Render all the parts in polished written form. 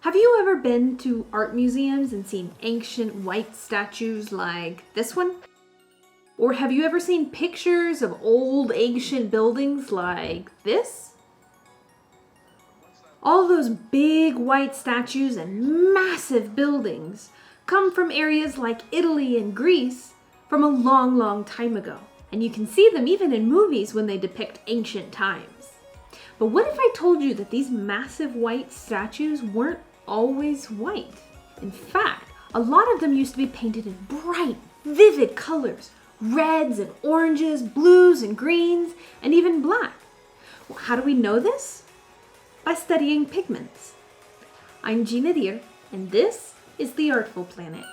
Have you ever been to art museums and seen ancient white statues like this one? Or have you ever seen pictures of old ancient buildings like this? All those big white statues and massive buildings come from areas like Italy and Greece from a long, long time ago. And you can see them even in movies when they depict ancient times. But what if I told you that these massive white statues weren't always white? In fact, a lot of them used to be painted in bright, vivid colors, reds and oranges, blues and greens, and even black. Well, how do we know this? By studying pigments. I'm Gina Deer, and this is The Artful Planet.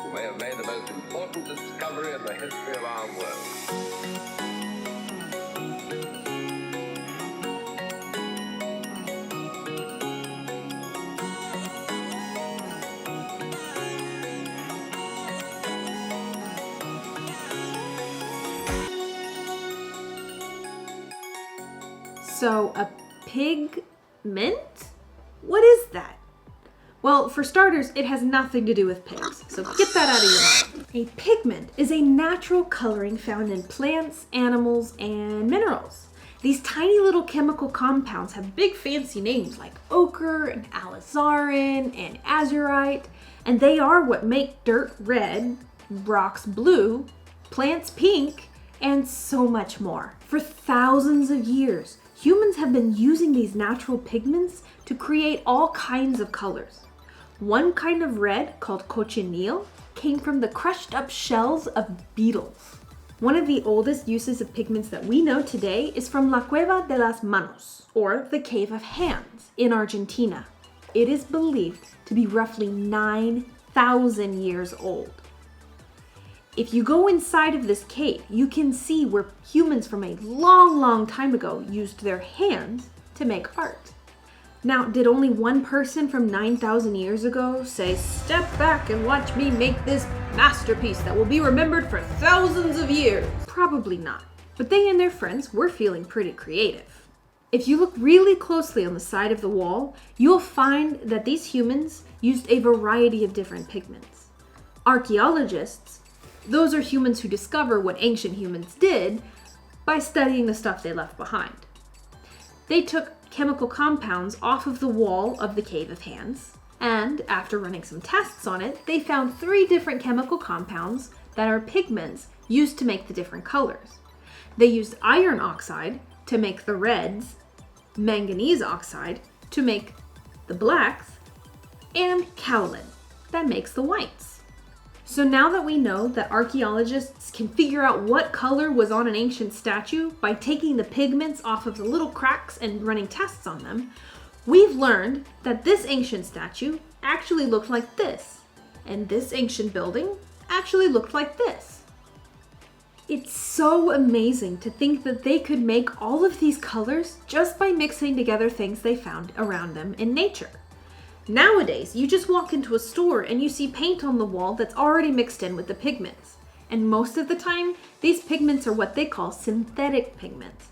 You may have made the most important discovery in the history of our world. So, a pigment? What is that? Well, for starters, it has nothing to do with pigs, so get that out of your mind. A pigment is a natural coloring found in plants, animals, and minerals. These tiny little chemical compounds have big fancy names like ochre and alizarin and azurite, and they are what make dirt red, rocks blue, plants pink, and so much more. For thousands of years, humans have been using these natural pigments to create all kinds of colors. One kind of red, called cochineal, came from the crushed up shells of beetles. One of the oldest uses of pigments that we know today is from La Cueva de las Manos, or the Cave of Hands, in Argentina. It is believed to be roughly 9,000 years old. If you go inside of this cave, you can see where humans from a long, long time ago used their hands to make art. Now, did only one person from 9,000 years ago say, "Step back and watch me make this masterpiece that will be remembered for thousands of years"? Probably not. But they and their friends were feeling pretty creative. If you look really closely on the side of the wall, you'll find that these humans used a variety of different pigments. Archaeologists, those are humans who discover what ancient humans did by studying the stuff they left behind. They took chemical compounds off of the wall of the Cave of Hands, and after running some tests on it, they found 3 different chemical compounds that are pigments used to make the different colors. They used iron oxide to make the reds, manganese oxide to make the blacks, and kaolin that makes the whites. So now that we know that archaeologists can figure out what color was on an ancient statue by taking the pigments off of the little cracks and running tests on them, we've learned that this ancient statue actually looked like this, and this ancient building actually looked like this. It's so amazing to think that they could make all of these colors just by mixing together things they found around them in nature. Nowadays, you just walk into a store and you see paint on the wall that's already mixed in with the pigments. And most of the time, these pigments are what they call synthetic pigments.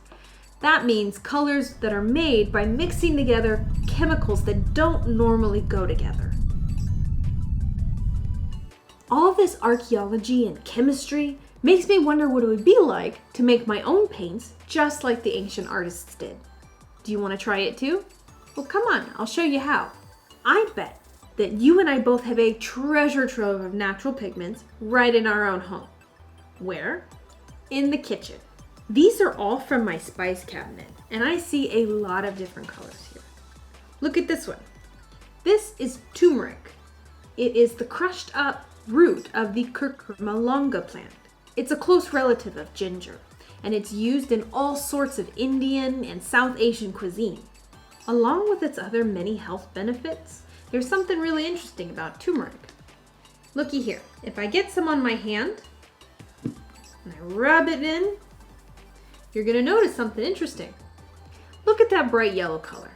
That means colors that are made by mixing together chemicals that don't normally go together. All this archaeology and chemistry makes me wonder what it would be like to make my own paints just like the ancient artists did. Do you want to try it too? Well, come on, I'll show you how. I bet that you and I both have a treasure trove of natural pigments right in our own home. Where? In the kitchen. These are all from my spice cabinet, and I see a lot of different colors here. Look at this one. This is turmeric. It is the crushed up root of the curcuma longa plant. It's a close relative of ginger, and it's used in all sorts of Indian and South Asian cuisine. Along with its other many health benefits, there's something really interesting about turmeric. Looky here. If I get some on my hand and I rub it in, you're going to notice something interesting. Look at that bright yellow color.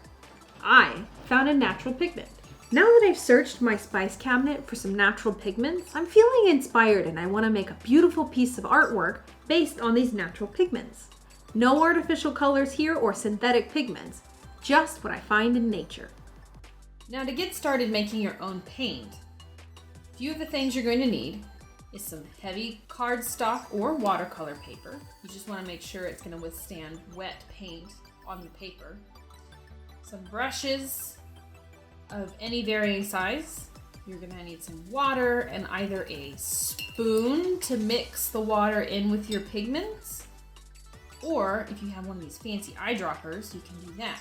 I found a natural pigment. Now that I've searched my spice cabinet for some natural pigments, I'm feeling inspired and I want to make a beautiful piece of artwork based on these natural pigments. No artificial colors here or synthetic pigments, just what I find in nature. Now to get started making your own paint, a few of the things you're going to need is some heavy cardstock or watercolor paper. You just want to make sure it's going to withstand wet paint on the paper. Some brushes of any varying size. You're going to need some water and either a spoon to mix the water in with your pigments, or if you have one of these fancy eyedroppers, you can do that.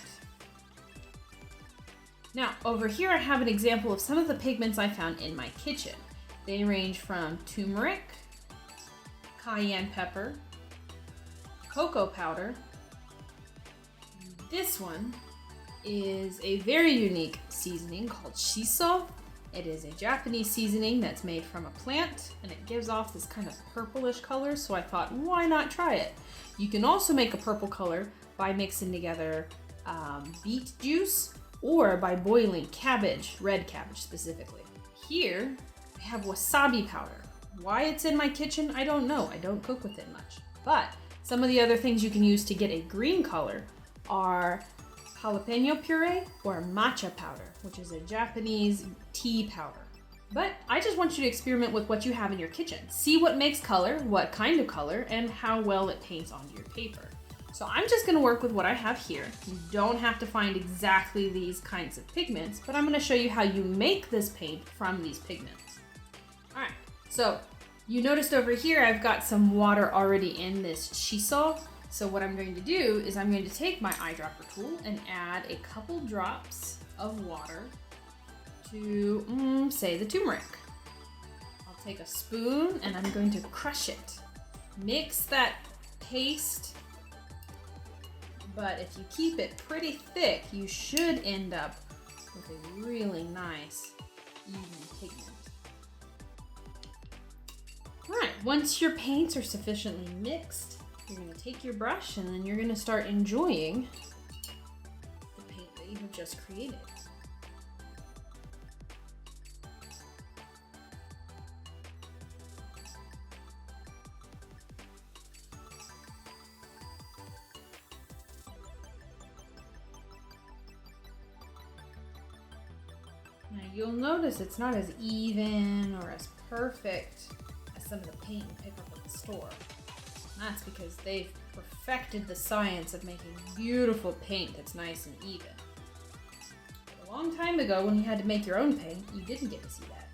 Now, over here I have an example of some of the pigments I found in my kitchen. They range from turmeric, cayenne pepper, cocoa powder. This one is a very unique seasoning called shiso. It is a Japanese seasoning that's made from a plant, and it gives off this kind of purplish color, so I thought, why not try it? You can also make a purple color by mixing together beet juice or by boiling cabbage, red cabbage specifically. Here, I have wasabi powder. Why it's in my kitchen, I don't know. I don't cook with it much. But some of the other things you can use to get a green color are jalapeno puree or matcha powder, which is a Japanese tea powder. But I just want you to experiment with what you have in your kitchen. See what makes color, what kind of color, and how well it paints onto your paper. So I'm just gonna work with what I have here. You don't have to find exactly these kinds of pigments, but I'm gonna show you how you make this paint from these pigments. All right, so you noticed over here I've got some water already in this shiso. So what I'm going to do is I'm going to take my eyedropper tool and add a couple drops of water to, say, the turmeric. I'll take a spoon and I'm going to crush it. Mix that paste, but if you keep it pretty thick, you should end up with a really nice, even pigment. All right, once your paints are sufficiently mixed, you're going to take your brush and then you're going to start enjoying the paint that you have just created. Now you'll notice it's not as even or as perfect as some of the paint you pick up at the store. That's because they've perfected the science of making beautiful paint that's nice and even. But a long time ago, when you had to make your own paint, you didn't get to see that.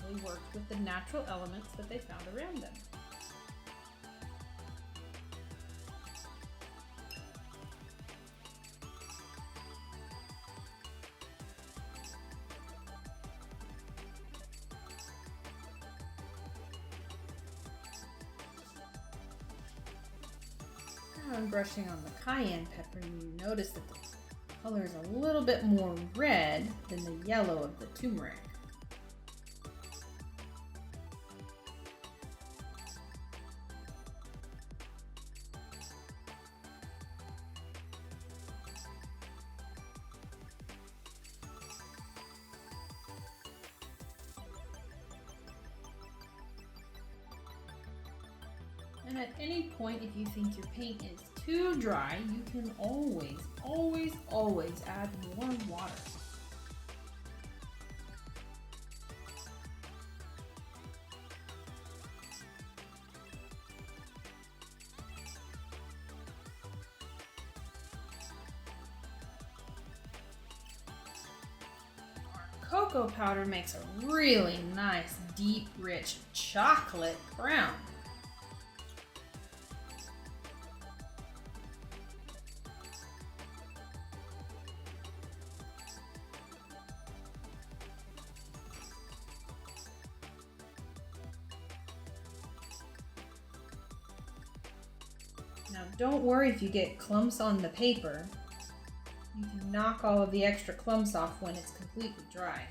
They worked with the natural elements that they found around them. I'm brushing on the cayenne pepper, and you notice that the color is a little bit more red than the yellow of the turmeric. And at any point, if you think your paint is too dry, you can always add more water. Our cocoa powder makes a really nice, deep, rich chocolate brown. Now don't worry if you get clumps on the paper. You can knock all of the extra clumps off when it's completely dry.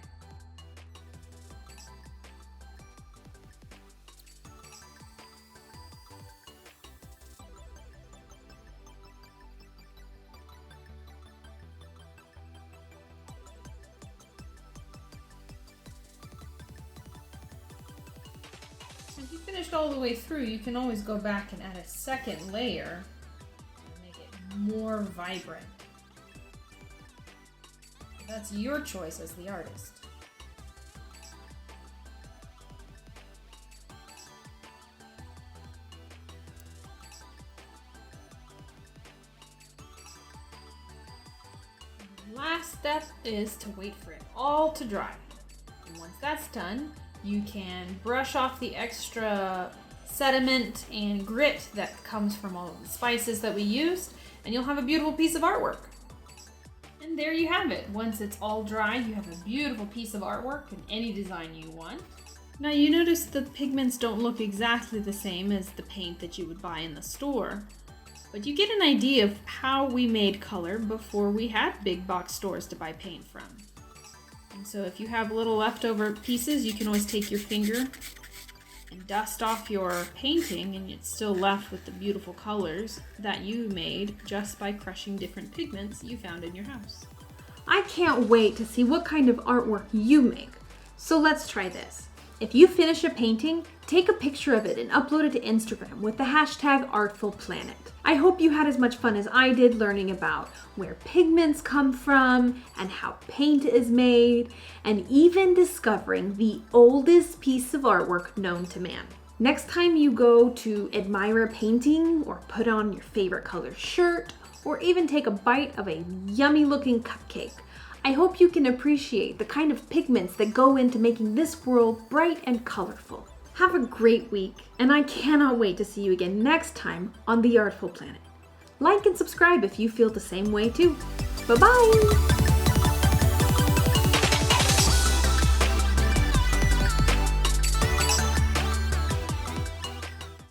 If you finish finished all the way through, you can always go back and add a second layer and make it more vibrant. That's your choice as the artist. Last step is to wait for it all to dry. And once that's done, you can brush off the extra sediment and grit that comes from all of the spices that we used, and you'll have a beautiful piece of artwork. And there you have it. Once it's all dry, you have a beautiful piece of artwork in any design you want. Now you notice the pigments don't look exactly the same as the paint that you would buy in the store. But you get an idea of how we made color before we had big box stores to buy paint from. And so if you have little leftover pieces, you can always take your finger and dust off your painting, and it's still left with the beautiful colors that you made just by crushing different pigments you found in your house. I can't wait to see what kind of artwork you make. So let's try this. If you finish a painting, take a picture of it and upload it to Instagram with the hashtag #ArtfulPlanet. I hope you had as much fun as I did learning about where pigments come from and how paint is made, and even discovering the oldest piece of artwork known to man. Next time you go to admire a painting or put on your favorite color shirt or even take a bite of a yummy looking cupcake, I hope you can appreciate the kind of pigments that go into making this world bright and colorful. Have a great week, and I cannot wait to see you again next time on The Artful Planet. Like and subscribe if you feel the same way too. Bye-bye!